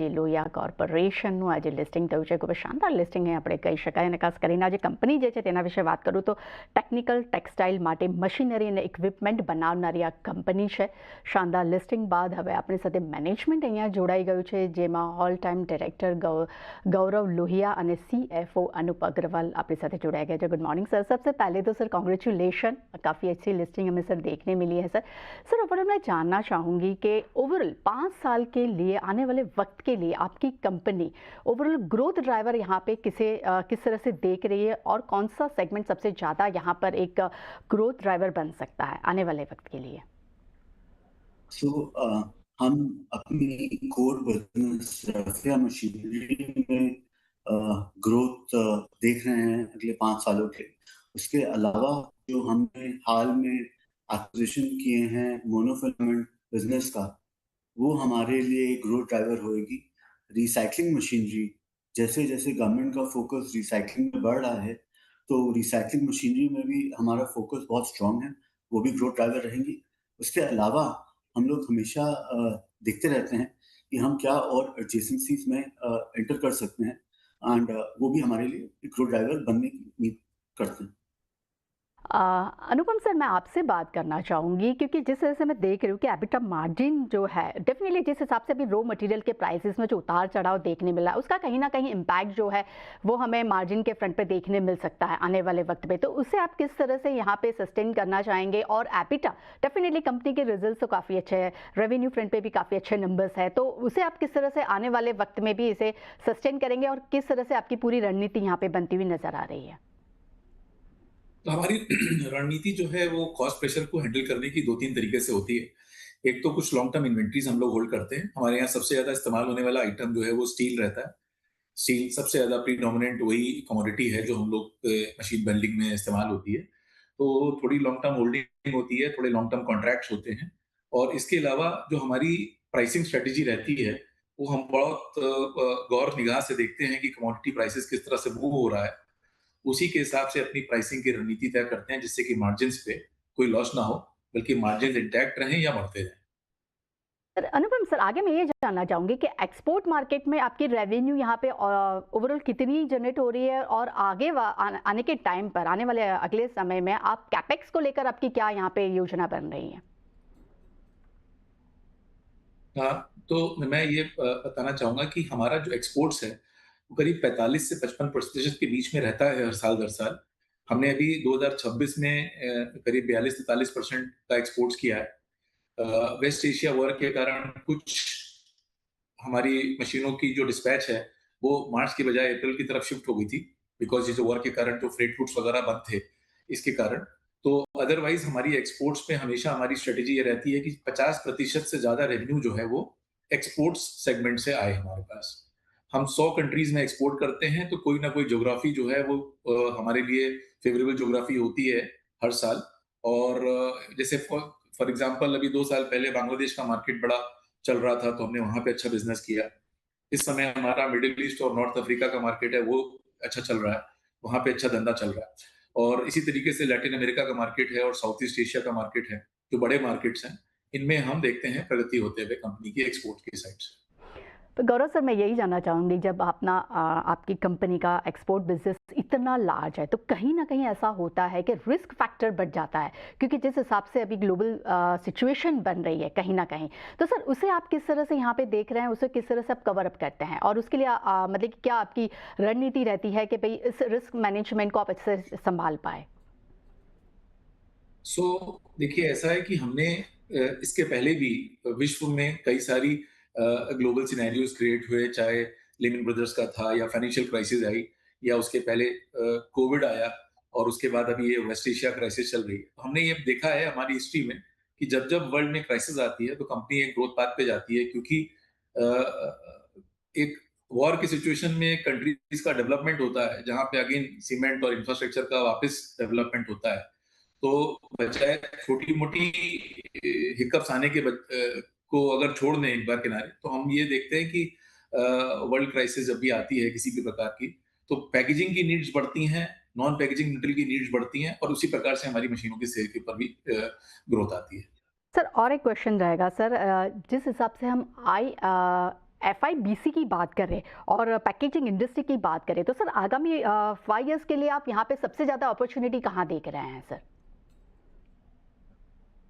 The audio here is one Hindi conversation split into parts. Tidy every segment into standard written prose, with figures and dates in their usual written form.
जी लोहिया कॉर्पोरेशनનું આજે લિસ્ટિંગ થયું છે. ખૂબ જ શાનદાર લિસ્ટિંગ આપણે કહી શકાય. અને ખાસ કરીને આજે કંપની જે છે તેના વિશે વાત કરું તો ટેકનિકલ ટેક્સટાઇલ માટે મશીનરી અને ઇક્વિપમેન્ટ બનાવનારી આ કંપની છે. શાનદાર લિસ્ટિંગ બાદ હવે આપણી સાથે મેનેજમેન્ટ અહીંયા જોડાઈ ગયું છે, જેમાં ઓલ ટાઈમ ડાયરેક્ટર ગૌરવ लोहिया અને CFO अनूप अग्रवाल अपने साथ जुड़ाया गया है. Good morning sir. सबसे पहले तो सर कॉन्ग्रेचुलेशन, काफ़ी अच्छी लिस्टिंग हमें सर देखने मिली है. सर ओवरऑल मैं जानना चाहूँगी कि ओवरऑल 5 साल के लिए आने वाले वक्त के लिए आपकी कंपनी ओवरऑल ग्रोथ ड्राइवर यहाँ पे किस तरह से देख रही है, और कौन सा सेगमेंट सबसे ज़्यादा यहाँ पर एक ग्रोथ ड्राइवर बन सकता है आने वाले वक्त के लिए? हम अपनी कोर बिजनेस रफिया मशीनरी में ग्रोथ देख रहे हैं अगले 5 सालों के. उसके अलावा जो हमने हाल में एक्विजिशन किए हैं मोनोफिलामेंट बिजनेस का, वो हमारे लिए ग्रोथ ड्राइवर होएगी. रिसाइकलिंग मशीनरी, जैसे जैसे गवर्नमेंट का फोकस रिसाइकलिंग में बढ़ रहा है, तो रिसाइकलिंग मशीनरी में भी हमारा फोकस बहुत स्ट्रांग है, वो भी ग्रोथ ड्राइवर रहेंगी. उसके अलावा हम लोग हमेशा देखते रहते हैं कि हम क्या और एडजेसेंसीज में एंटर कर सकते हैं, एंड वो भी हमारे लिए एक ग्रोथ ड्राइवर बनने की उम्मीद करते हैं. अनुपम सर, मैं आपसे बात करना चाहूँगी, क्योंकि जिस तरह से मैं देख रही हूँ कि एबिटा मार्जिन जो है डेफिनेटली जिस हिसाब से अभी रॉ मटेरियल के प्राइसेस में जो उतार चढ़ाव देखने मिला, उसका कहीं ना कहीं इम्पैक्ट जो है वो हमें मार्जिन के फ्रंट पे देखने मिल सकता है आने वाले वक्त पे. तो उसे आप किस तरह से यहाँ पे सस्टेन करना चाहेंगे? और एबिटा डेफिनेटली कंपनी के रिजल्ट तो काफ़ी अच्छे हैं, रेवेन्यू फ्रंट पे भी काफ़ी अच्छे नंबर्स है, तो उसे आप किस तरह से आने वाले वक्त में भी इसे सस्टेन करेंगे, और किस तरह से आपकी पूरी रणनीति यहाँ पे बनती हुई नजर आ रही है? तो हमारी रणनीति जो है वो कॉस्ट प्रेशर को हैंडल करने की 2-3 तरीके से होती है. एक तो कुछ लॉन्ग टर्म इन्वेंट्रीज हम लोग होल्ड करते हैं. हमारे यहाँ सबसे ज्यादा इस्तेमाल होने वाला आइटम जो है वो स्टील रहता है. स्टील सबसे ज्यादा प्रीडोमिनेंट वही कमोडिटी है जो हम लोग मशीन बिल्डिंग में इस्तेमाल होती है. तो थोड़ी लॉन्ग टर्म होल्डिंग होती है, थोड़े लॉन्ग टर्म कॉन्ट्रैक्ट्स होते हैं. और इसके अलावा जो हमारी प्राइसिंग स्ट्रेटेजी रहती है वो हम बहुत गौर निगाह से देखते हैं कि कमोडिटी प्राइसेस किस तरह से मूव हो रहा है. उसी के हिसाब से अपनी प्राइसिंग की रणनीति तय करते हैं, जिससे कि मार्जिन्स पे कोई लॉस ना हो, बल्कि मार्जिन्स इंटैक्ट रहें या बढ़ते रहें. सर अनुपम सर, आगे मैं ये जानना चाहूँगी कि एक्सपोर्ट मार्केट में आपकी रेवेन्यू यहाँ पे ओवरऑल कितनी जनरेट हो रही है, और आगे आने के टाइम पर, आने वाले अगले समय में आप कैपेक्स को लेकर आपकी क्या यहाँ पे योजना बन रही है? हाँ, तो मैं ये बताना चाहूंगा कि हमारा जो एक्सपोर्ट्स है वो करीब 45 से 55% के बीच में रहता है हर साल दर साल. हमने अभी 2026 में करीब 42-43% का एक्सपोर्ट्स किया है. वेस्ट एशिया वॉर के कारण कुछ हमारी मशीनों की जो डिस्पैच है वो मार्च की बजाय अप्रैल की तरफ शिफ्ट हो गई थी, बिकॉज ये जो वॉर के कारण जो फ्रेट रूट्स वगैरह बंद थे इसके कारण. तो अदरवाइज हमारी एक्सपोर्ट्स में हमेशा हमारी स्ट्रेटेजी ये रहती है कि 50% से ज्यादा रेवेन्यू जो है वो एक्सपोर्ट्स सेगमेंट से आए हमारे पास. हम 100 कंट्रीज में एक्सपोर्ट करते हैं, तो कोई ना कोई ज्योग्राफी जो है वो हमारे लिए फेवरेबल ज्योग्राफी होती है हर साल. और जैसे फॉर एग्जांपल अभी 2 साल पहले बांग्लादेश का मार्केट बड़ा चल रहा था, तो हमने वहां पे अच्छा बिजनेस किया. इस समय हमारा मिडिल ईस्ट और नॉर्थ अफ्रीका का मार्केट है वो अच्छा चल रहा है, वहां पे अच्छा धंधा चल रहा है. और इसी तरीके से लैटिन अमेरिका का मार्केट है और साउथ ईस्ट एशिया का मार्केट है, जो बड़े मार्केट्स हैं, इनमें हम देखते हैं प्रगति होते हुए कंपनी की एक्सपोर्ट की साइड से. तो गौरव सर, मैं यही जानना चाहूँगी, जब आपकी कंपनी का एक्सपोर्ट बिजनेस इतना लार्ज है, तो कहीं ना कहीं ऐसा होता है कि रिस्क फैक्टर बढ़ जाता है, क्योंकि जिस हिसाब से अभी ग्लोबल सिचुएशन बन रही है कहीं ना कहीं, तो सर उसे आप किस तरह से यहाँ पे देख रहे हैं, उसे किस तरह से आप कवर अप करते हैं, और उसके लिए मतलब कि क्या आपकी रणनीति रहती है कि भाई इस रिस्क मैनेजमेंट को आप अच्छे से संभाल पाए? देखिए, ऐसा है कि हमने इसके पहले भी विश्व में कई सारी ग्लोबल सिनेरियोज क्रिएट हुए, चाहे लेमन ब्रदर्स का था या फाइनेंशियल क्राइसिस आई, या उसके पहले कोविड आया, और उसके बाद अभी ये वेस्ट एशिया क्राइसिस चल रही है. हमने ये देखा है हमारी हिस्ट्री में कि जब जब वर्ल्ड में क्राइसिस आती है तो कंपनी एक ग्रोथ पाथ पे जाती है, क्योंकि एक वॉर की सिचुएशन में कंट्रीज का डेवलपमेंट होता है, जहां पे अगेन सीमेंट और इंफ्रास्ट्रक्चर का वापस डेवलपमेंट होता है. तो बजाय छोटी मोटी हिकअप्स आने के को अगर छोड़ दें एक बार किनारे, तो हम ये देखते हैं कि वर्ल्ड क्राइसिस जब भी आती है किसी भी प्रकार की, तो पैकेजिंग की नीड्स बढ़ती हैं, नॉन पैकेजिंग मटेरियल की नीड्स बढ़ती हैं, और उसी प्रकार से हमारी मशीनों की सेल के ऊपर भी ग्रोथ आती है. सर और एक क्वेश्चन रहेगा सर, जिस हिसाब से हम एफआईबीसी की बात करें और पैकेजिंग इंडस्ट्री की बात करें तो सर आगामी 5 इयर्स के लिए आप यहाँ पे सबसे ज़्यादा अपॉर्चुनिटी कहाँ देख रहे हैं सर?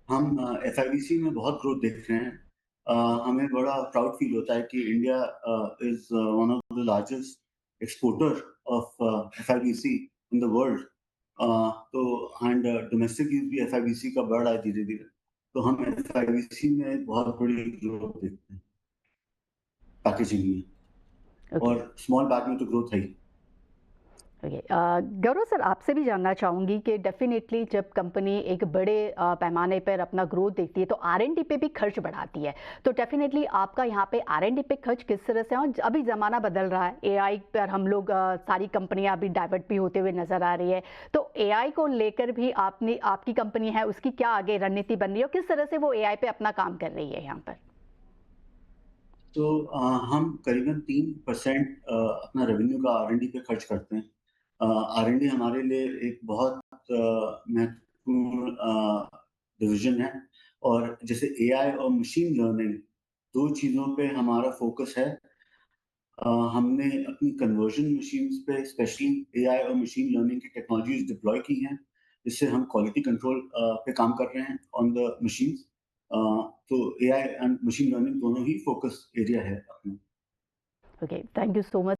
हम एफआईबीसी में बहुत ग्रोथ देख रहे हैं। हमें बड़ा प्राउड फील होता है कि India is one of the largest exporter of FIBC in the world. तो एंड डोमेस्टिक यूज भी एफआईबीसी का बढ़ रहा है धीरे धीरे। तो हम एफआईबीसी में बहुत बड़ी ग्रोथ देखते हैं पैकेजिंग में, ओके। और स्मॉल बैग में तो ग्रोथ है ही। ओके, गौरव सर आपसे भी जानना चाहूँगी कि डेफिनेटली जब कंपनी एक बड़े पैमाने पर अपना ग्रोथ देखती है तो आर&डी पे भी खर्च बढ़ाती है, तो डेफिनेटली आपका यहाँ पे आर&डी पे खर्च किस तरह से है? और अभी ज़माना बदल रहा है, एआई पर हम लोग सारी कंपनियां अभी डाइवर्ट भी होते हुए नजर आ रही है, तो एआई को लेकर भी आपकी कंपनी है उसकी क्या आगे रणनीति बन रही है और किस तरह से वो एआई पे अपना काम कर रही है यहाँ पर? तो हम करीबन 3% अपना रेवेन्यू का आर&डी पे खर्च करते हैं। आर&डी हमारे लिए एक बहुत महत्वपूर्ण डिवीजन है, और जैसे एआई और मशीन लर्निंग 2 चीज़ों पे हमारा फोकस है। हमने अपनी कन्वर्जन मशीन्स पे स्पेशली एआई और मशीन लर्निंग की टेक्नोलॉजीज डिप्लॉय की हैं, जिससे हम क्वालिटी कंट्रोल पे काम कर रहे हैं ऑन द मशीन्स। तो एआई एंड मशीन लर्निंग दोनों ही फोकस एरिया है अपना। Okay, thank you so much.